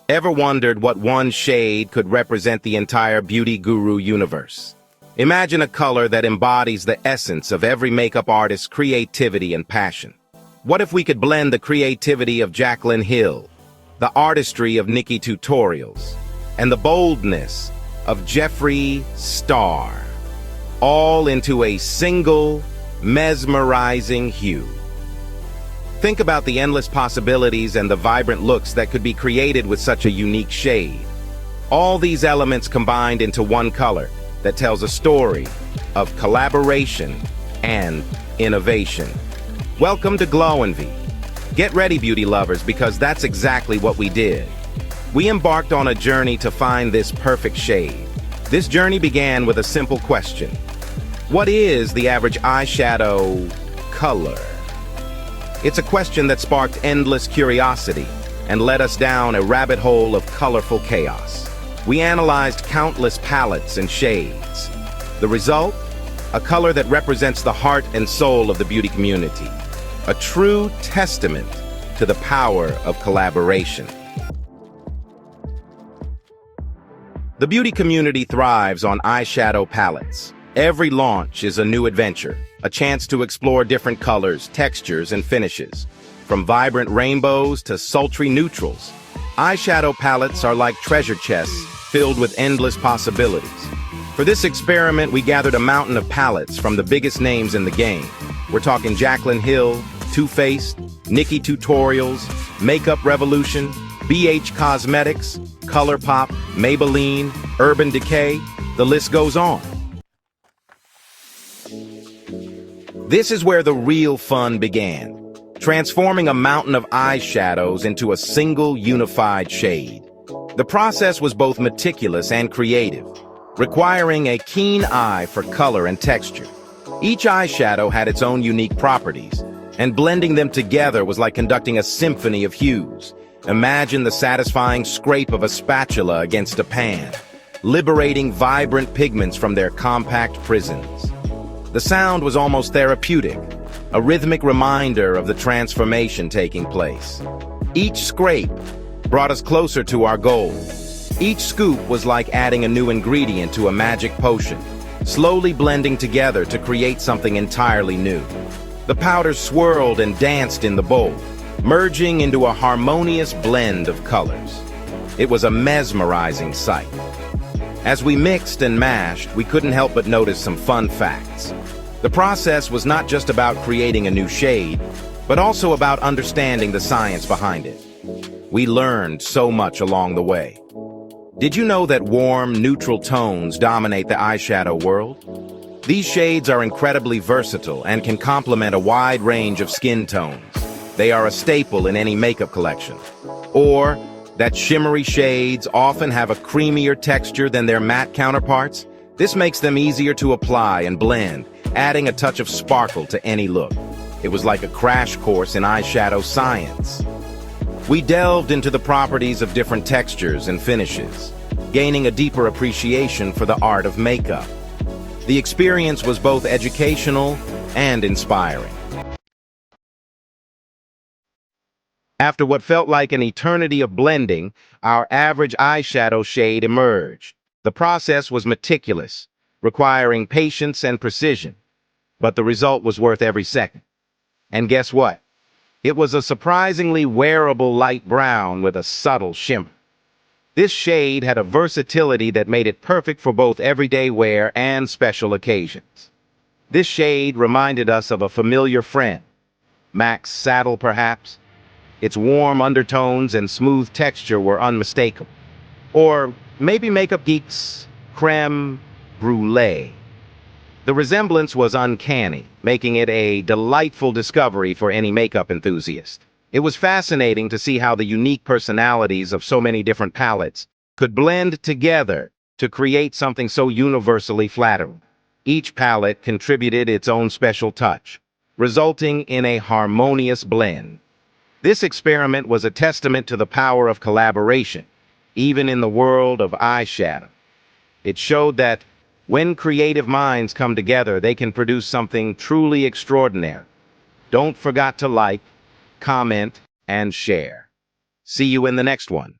Ever wondered what one shade could represent the entire beauty guru universe? Imagine a color that embodies the essence of every makeup artist's creativity and passion. What if we could blend the creativity of Jaclyn Hill, the artistry of Nikki Tutorials, and the boldness of Jeffree Star, all into a single, mesmerizing hue? Think about the endless possibilities and the vibrant looks that could be created with such a unique shade. All these elements combined into one color that tells a story of collaboration and innovation. Welcome to Glowenvy. Get ready, beauty lovers, because that's exactly what we did. We embarked on a journey to find this perfect shade. This journey began with a simple question. What is the average eyeshadow color? It's a question that sparked endless curiosity and led us down a rabbit hole of colorful chaos. We analyzed countless palettes and shades. The result? A color that represents the heart and soul of the beauty community. A true testament to the power of collaboration. The beauty community thrives on eyeshadow palettes. Every launch is a new adventure, a chance to explore different colors, textures, and finishes. From vibrant rainbows to sultry neutrals, eyeshadow palettes are like treasure chests filled with endless possibilities. For this experiment, we gathered a mountain of palettes from the biggest names in the game. We're talking Jaclyn Hill, Too Faced, Nikki Tutorials, Makeup Revolution, BH Cosmetics, ColourPop, Maybelline, Urban Decay, the list goes on. This is where the real fun began, transforming a mountain of eyeshadows into a single unified shade. The process was both meticulous and creative, requiring a keen eye for color and texture. Each eyeshadow had its own unique properties, and blending them together was like conducting a symphony of hues. Imagine the satisfying scrape of a spatula against a pan, liberating vibrant pigments from their compact prisons. The sound was almost therapeutic, a rhythmic reminder of the transformation taking place. Each scrape brought us closer to our goal. Each scoop was like adding a new ingredient to a magic potion, slowly blending together to create something entirely new. The powders swirled and danced in the bowl, merging into a harmonious blend of colors. It was a mesmerizing sight. As we mixed and mashed, we couldn't help but notice some fun facts. The process was not just about creating a new shade, but also about understanding the science behind it. We learned so much along the way. Did you know that warm, neutral tones dominate the eyeshadow world? These shades are incredibly versatile and can complement a wide range of skin tones. They are a staple in any makeup collection. Or that shimmery shades often have a creamier texture than their matte counterparts. This makes them easier to apply and blend, adding a touch of sparkle to any look. It was like a crash course in eyeshadow science. We delved into the properties of different textures and finishes, gaining a deeper appreciation for the art of makeup. The experience was both educational and inspiring. After what felt like an eternity of blending, our average eyeshadow shade emerged. The process was meticulous, requiring patience and precision, but the result was worth every second. And guess what? It was a surprisingly wearable light brown with a subtle shimmer. This shade had a versatility that made it perfect for both everyday wear and special occasions. This shade reminded us of a familiar friend, Mac's Saddle perhaps. Its warm undertones and smooth texture were unmistakable. Or maybe Makeup Geek's Creme Brulee. The resemblance was uncanny, making it a delightful discovery for any makeup enthusiast. It was fascinating to see how the unique personalities of so many different palettes could blend together to create something so universally flattering. Each palette contributed its own special touch, resulting in a harmonious blend. This experiment was a testament to the power of collaboration, even in the world of eyeshadow. It showed that when creative minds come together, they can produce something truly extraordinary. Don't forget to like, comment, and share. See you in the next one.